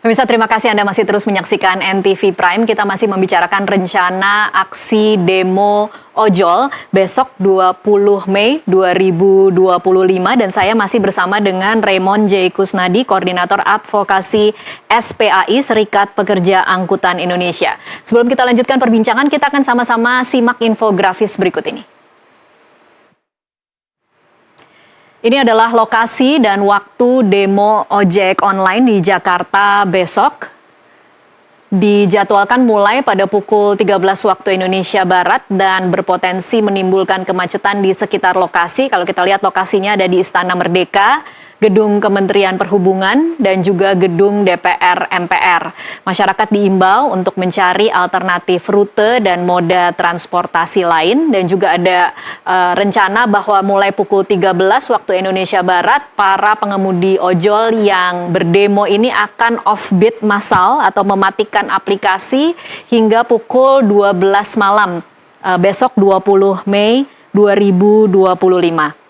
Pemirsa, terima kasih Anda masih terus menyaksikan NTV Prime. Kita masih membicarakan rencana aksi demo ojol besok 20 Mei 2025 dan saya masih bersama dengan Raymond J. Kusnadi, Koordinator Advokasi SPAI, Serikat Pekerja Angkutan Indonesia. Sebelum kita lanjutkan perbincangan, kita akan sama-sama simak infografis berikut ini. Ini adalah lokasi dan waktu demo ojek online di Jakarta besok. Dijadwalkan mulai pada pukul 13 waktu Indonesia Barat dan berpotensi menimbulkan kemacetan di sekitar lokasi. Kalau kita lihat lokasinya ada di Istana Merdeka, Gedung Kementerian Perhubungan, dan juga Gedung DPR MPR. Masyarakat diimbau untuk mencari alternatif rute dan moda transportasi lain, dan juga ada rencana bahwa mulai pukul 13 waktu Indonesia Barat, para pengemudi ojol yang berdemo ini akan off-beat massal atau mematikan aplikasi hingga pukul 12 malam besok 20 Mei 2025.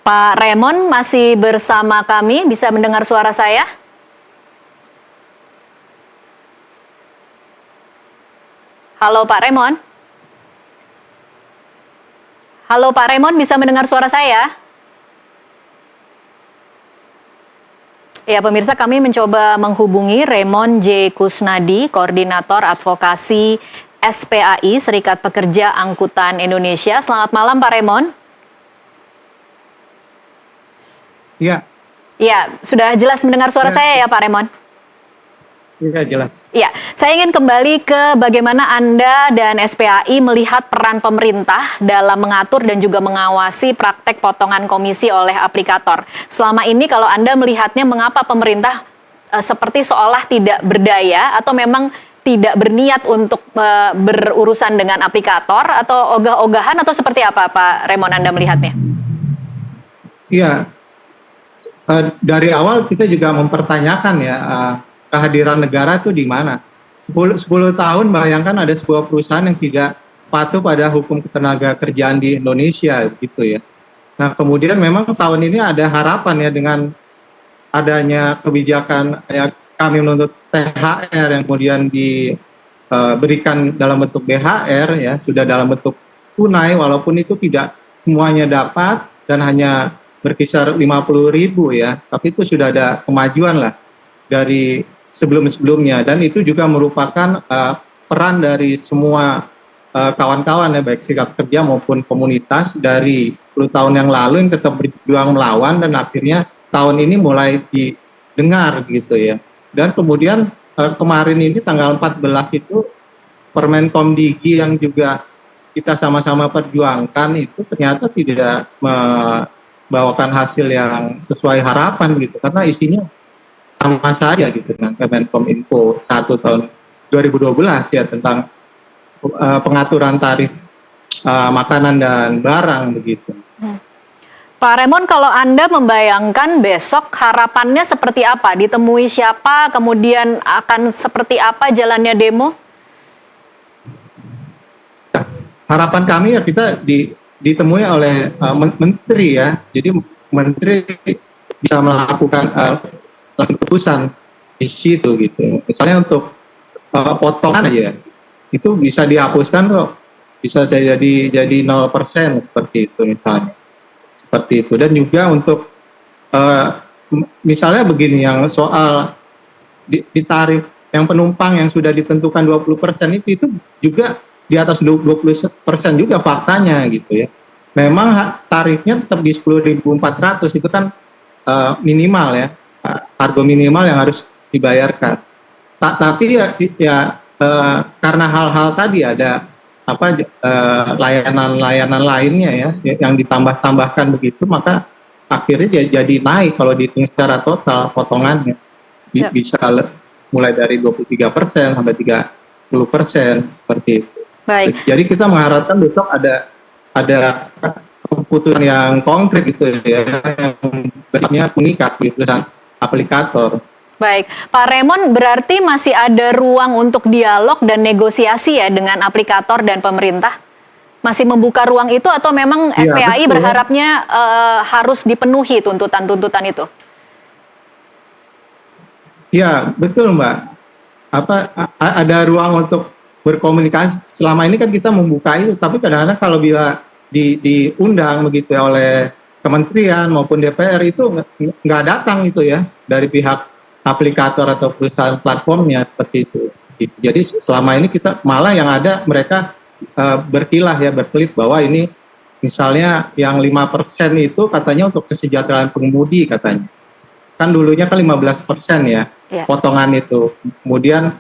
Pak Raymond masih bersama kami, bisa mendengar suara saya? Halo Pak Raymond? Halo Pak Raymond, bisa mendengar suara saya? Ya pemirsa, kami mencoba menghubungi Raymond J. Kusnadi, Koordinator Advokasi SPAI, Serikat Pekerja Angkutan Indonesia. Selamat malam Pak Raymond. Iya. Iya, sudah jelas mendengar suara saya ya Pak Raymond? Iya, jelas. Iya, saya ingin kembali ke bagaimana Anda dan SPAI melihat peran pemerintah dalam mengatur dan juga mengawasi praktek potongan komisi oleh aplikator. Selama ini kalau Anda melihatnya, mengapa pemerintah seperti seolah tidak berdaya atau memang tidak berniat untuk berurusan dengan aplikator, atau ogah-ogahan, atau seperti apa Pak Raymond Anda melihatnya? Iya. Dari awal kita juga mempertanyakan ya kehadiran negara itu di mana. 10 tahun bayangkan ada sebuah perusahaan yang tidak patuh pada hukum ketenaga kerjaan di Indonesia gitu ya. Nah kemudian memang tahun ini ada harapan ya dengan adanya kebijakan ya, kami menuntut THR yang kemudian diberikan dalam bentuk BHR ya, sudah dalam bentuk tunai walaupun itu tidak semuanya dapat dan hanya berkisar 50.000 ya, tapi itu sudah ada kemajuan lah dari sebelum-sebelumnya, dan itu juga merupakan peran dari semua kawan-kawan ya, baik serikat kerja maupun komunitas dari 10 tahun yang lalu yang tetap berjuang melawan, dan akhirnya tahun ini mulai didengar gitu ya. Dan kemudian kemarin ini tanggal 14 itu Permen Komdigi yang juga kita sama-sama perjuangkan itu ternyata tidak bawakan hasil yang sesuai harapan gitu, karena isinya sama saja gitu dengan Kemenkominfo 1 tahun 2012 ya tentang pengaturan tarif makanan dan barang begitu. Pak Raymond, kalau Anda membayangkan besok harapannya seperti apa? Ditemui siapa? Kemudian akan seperti apa jalannya demo? Harapan kami ya kita ditemui oleh menteri ya, jadi menteri bisa melakukan keputusan di situ gitu. Misalnya untuk potongan aja itu bisa dihapuskan kok, bisa jadi 0% seperti itu misalnya, seperti itu. Dan juga untuk misalnya begini, yang soal di tarif yang penumpang yang sudah ditentukan 20% itu juga di atas 20% juga faktanya gitu ya. Memang tarifnya tetap di 10.400, itu kan minimal ya, harga minimal yang harus dibayarkan. Tapi ya karena hal-hal tadi ada layanan-layanan lainnya ya yang ditambah-tambahkan begitu, maka akhirnya jadi naik kalau dihitung secara total potongannya. Bisa mulai dari 23% sampai 30% seperti itu. Baik. Jadi kita mengharapkan besok ada keputusan yang konkret gitu ya, yang berikutnya mengikat di perusahaan aplikator. Baik, Pak Raymond, berarti masih ada ruang untuk dialog dan negosiasi ya dengan aplikator dan pemerintah? Masih membuka ruang itu atau memang Iya, SPAI betul. berharapnya harus dipenuhi tuntutan-tuntutan itu? Iya, betul Mbak. Ada ruang untuk berkomunikasi. Selama ini kan kita membuka itu, tapi kadang-kadang kalau bila diundang begitu ya oleh kementerian maupun DPR itu nggak datang itu ya dari pihak aplikator atau perusahaan platformnya seperti itu. Jadi selama ini kita malah yang ada mereka berkilah ya, berkelit bahwa ini misalnya yang 5% itu katanya untuk kesejahteraan pengemudi katanya. Kan dulunya kan 15% ya Iya. potongan itu. Kemudian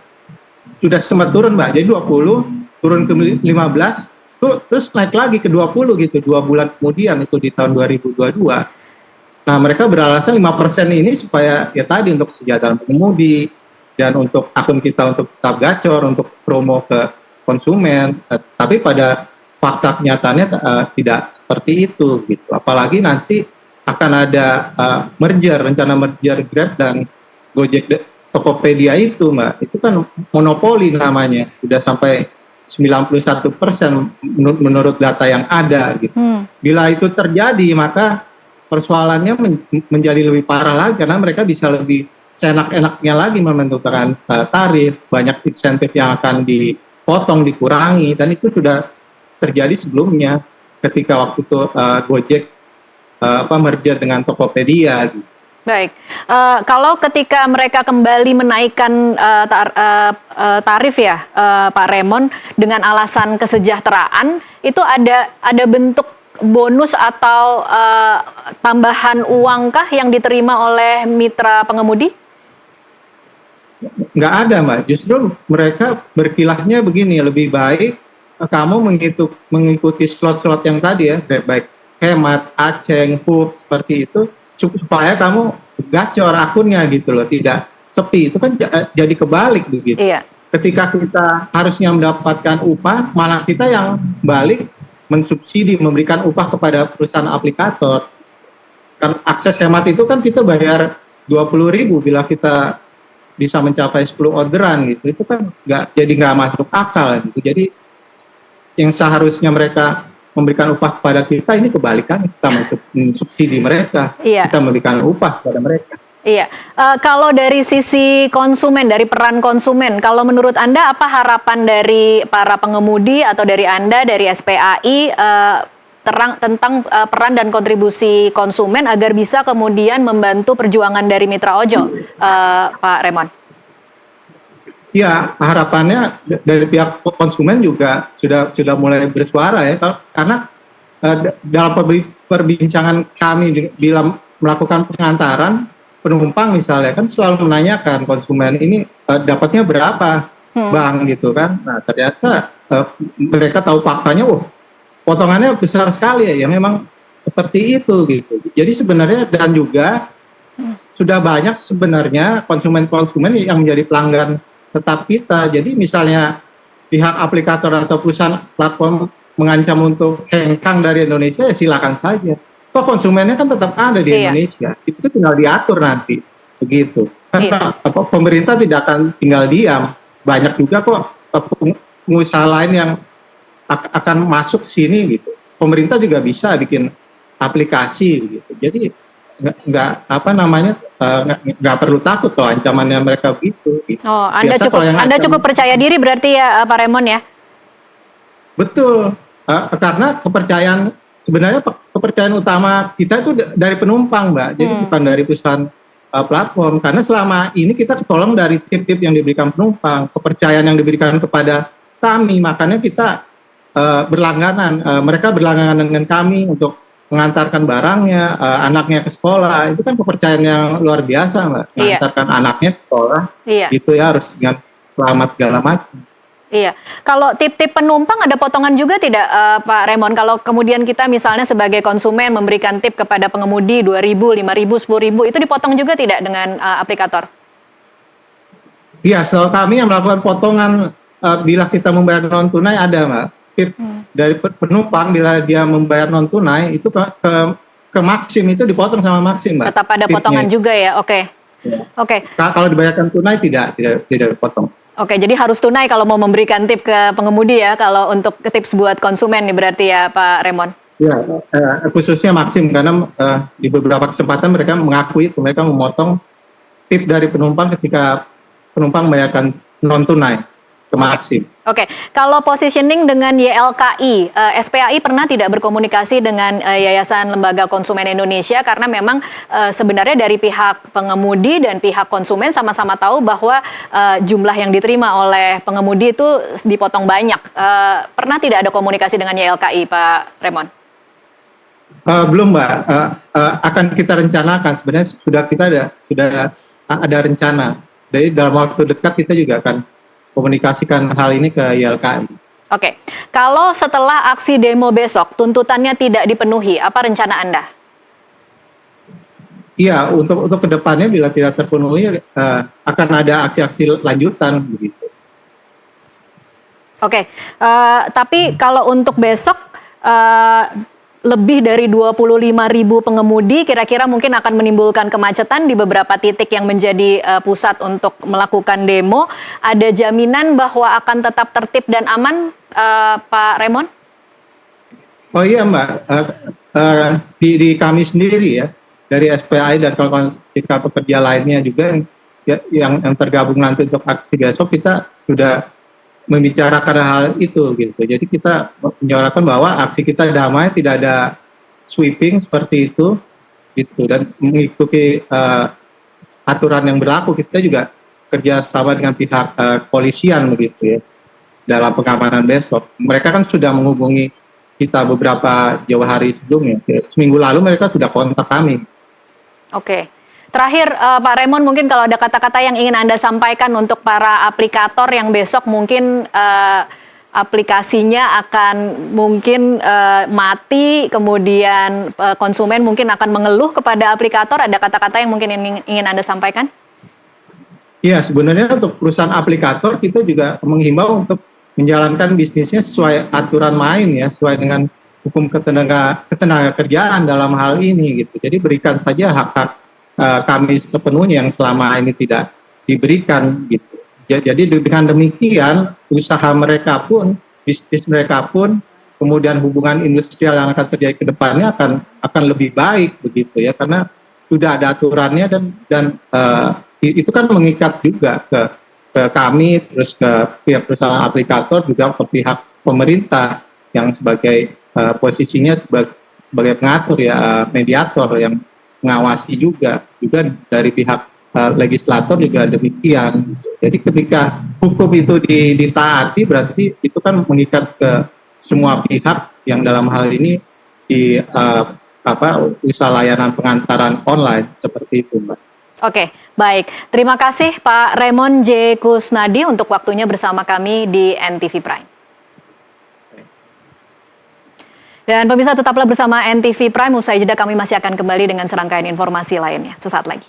sudah sempat turun Mbak, jadi 20, turun ke 15, terus naik lagi ke 20 gitu, 2 bulan kemudian itu di tahun 2022. Nah mereka beralasan 5% ini supaya ya tadi untuk kesejahteraan pengemudi, dan untuk akun kita untuk tetap gacor, untuk promo ke konsumen, tapi pada fakta kenyataannya tidak seperti itu gitu. Apalagi nanti akan ada rencana merger Grab dan Gojek Tokopedia itu Mbak, itu kan monopoli namanya, sudah sampai 91% menurut data yang ada gitu. Bila itu terjadi maka persoalannya menjadi lebih parah lagi, karena mereka bisa lebih seenak-enaknya lagi menentukan tarif, banyak insentif yang akan dipotong, dikurangi, dan itu sudah terjadi sebelumnya ketika waktu itu Gojek merger dengan Tokopedia gitu. Baik, kalau ketika mereka kembali menaikkan tarif ya, Pak Raymond, dengan alasan kesejahteraan, itu ada bentuk bonus atau tambahan uangkah yang diterima oleh mitra pengemudi? Nggak ada Mbak, justru mereka berkilahnya begini, lebih baik kamu mengikuti slot-slot yang tadi ya, baik hemat, aceng, hub, seperti itu, supaya kamu gacor akunnya gitu loh, tidak sepi. Itu kan jadi kebalik begitu. Iya. Ketika kita harusnya mendapatkan upah, malah kita yang balik mensubsidi, memberikan upah kepada perusahaan aplikator. Kan akses hemat itu kan kita bayar 20.000 bila kita bisa mencapai 10 orderan gitu. Itu kan nggak masuk akal gitu. Jadi yang seharusnya mereka memberikan upah kepada kita, ini kebalikannya, kita mensubsidi mereka, Iya. kita memberikan upah kepada mereka. Iya, kalau dari sisi konsumen, dari peran konsumen, kalau menurut Anda apa harapan dari para pengemudi atau dari Anda, dari SPAI, tentang peran dan kontribusi konsumen agar bisa kemudian membantu perjuangan dari mitra ojol, Pak Raymond? Ya, harapannya dari pihak konsumen juga sudah mulai bersuara ya, karena dalam perbincangan kami bila melakukan pengantaran penumpang misalnya, kan selalu menanyakan konsumen ini dapatnya berapa Bang gitu kan. Nah ternyata mereka tahu faktanya, potongannya besar sekali ya, memang seperti itu gitu. Jadi sebenarnya, dan juga sudah banyak sebenarnya konsumen-konsumen yang menjadi pelanggan tetap kita. Jadi misalnya pihak aplikator atau perusahaan platform mengancam untuk hengkang dari Indonesia, ya silakan saja. Kok konsumennya kan tetap ada di Indonesia. Itu tinggal diatur nanti, begitu. Karena pemerintah tidak akan tinggal diam. Banyak juga kok pengusaha lain yang akan masuk sini gitu. Pemerintah juga bisa bikin aplikasi gitu. Jadi nggak perlu takut kalau ancamannya mereka begitu. Oh, Anda cukup percaya diri berarti ya, Pak Raymond ya? Betul, karena sebenarnya kepercayaan utama kita itu dari penumpang Mbak, jadi bukan dari perusahaan platform. Karena selama ini kita ketolong dari tip-tip yang diberikan penumpang, kepercayaan yang diberikan kepada kami, makanya kita berlangganan, mereka berlangganan dengan kami untuk mengantarkan barangnya, anaknya ke sekolah. Itu kan kepercayaan yang luar biasa Mbak, mengantarkan anaknya ke sekolah, gitu ya, harus dengan selamat segala macam. Iya, kalau tip-tip penumpang ada potongan juga tidak Pak Raymond? Kalau kemudian kita misalnya sebagai konsumen memberikan tip kepada pengemudi 2.000, 5.000, 10.000, itu dipotong juga tidak dengan aplikator? Iya, setahu kami yang melakukan potongan bila kita membayar non tunai ada Mbak. Tip dari penumpang bila dia membayar non tunai itu ke Maxim, itu dipotong sama Maxim Mbak. Tetap ada potongan juga ya, oke. Kalau dibayarkan tunai tidak dipotong. Oke, jadi harus tunai kalau mau memberikan tip ke pengemudi ya, kalau untuk tips buat konsumen nih berarti ya Pak Raymond? Ya, khususnya Maxim karena di beberapa kesempatan mereka mengakui mereka memotong tip dari penumpang ketika penumpang membayarkan non tunai ke Maxim. Oke, kalau positioning dengan YLKI, SPAI pernah tidak berkomunikasi dengan Yayasan Lembaga Konsumen Indonesia karena memang sebenarnya dari pihak pengemudi dan pihak konsumen sama-sama tahu bahwa jumlah yang diterima oleh pengemudi itu dipotong banyak. Pernah tidak ada komunikasi dengan YLKI, Pak Raymond? Belum, Mbak. Akan kita rencanakan. Sebenarnya sudah ada rencana. Jadi dalam waktu dekat kita juga akan komunikasikan hal ini ke YLKI. Oke, kalau setelah aksi demo besok tuntutannya tidak dipenuhi, apa rencana Anda? Iya, untuk kedepannya bila tidak terpenuhi akan ada aksi-aksi lanjutan begitu. Oke, tapi kalau untuk besok lebih dari 25.000 pengemudi kira-kira mungkin akan menimbulkan kemacetan di beberapa titik yang menjadi pusat untuk melakukan demo. Ada jaminan bahwa akan tetap tertib dan aman, Pak Raymond? Oh iya, Mbak. Di kami sendiri ya, dari SPAI dan kawan-kawan serikat pekerja lainnya juga yang tergabung nanti untuk aksi besok, kita sudah membicarakan hal itu gitu. Jadi kita menyuarakan bahwa aksi kita damai, tidak ada sweeping seperti itu gitu, dan mengikuti aturan yang berlaku. Kita juga kerjasama dengan pihak kepolisian begitu ya dalam pengamanan besok. Mereka kan sudah menghubungi kita beberapa jauh hari sebelumnya. Seminggu lalu mereka sudah kontak kami. Oke. Terakhir, Pak Raymond, mungkin kalau ada kata-kata yang ingin Anda sampaikan untuk para aplikator yang besok mungkin aplikasinya akan mungkin mati, kemudian konsumen mungkin akan mengeluh kepada aplikator, ada kata-kata yang mungkin ingin Anda sampaikan? Iya, sebenarnya untuk perusahaan aplikator kita juga menghimbau untuk menjalankan bisnisnya sesuai aturan main ya, sesuai dengan hukum ketenaga kerjaan dalam hal ini gitu. Jadi berikan saja hak-hak kami sepenuhnya yang selama ini tidak diberikan gitu. Jadi dengan demikian usaha mereka pun, bisnis mereka pun, kemudian hubungan industrial yang akan terjadi ke depannya akan lebih baik begitu ya, karena sudah ada aturannya dan itu kan mengikat juga ke kami, terus ke pihak perusahaan aplikator, juga ke pihak pemerintah yang sebagai posisinya sebagai pengatur ya, mediator yang mengawasi juga dari pihak legislator juga demikian. Jadi ketika hukum itu ditaati, berarti itu kan mengikat ke semua pihak yang dalam hal ini di usaha layanan pengantaran online seperti itu, Mbak. Oke, baik. Terima kasih Pak Raymond J. Kusnadi untuk waktunya bersama kami di NTV Prime. Dan pemirsa tetaplah bersama NTV Prime, usai jeda kami masih akan kembali dengan serangkaian informasi lainnya. Sesaat lagi.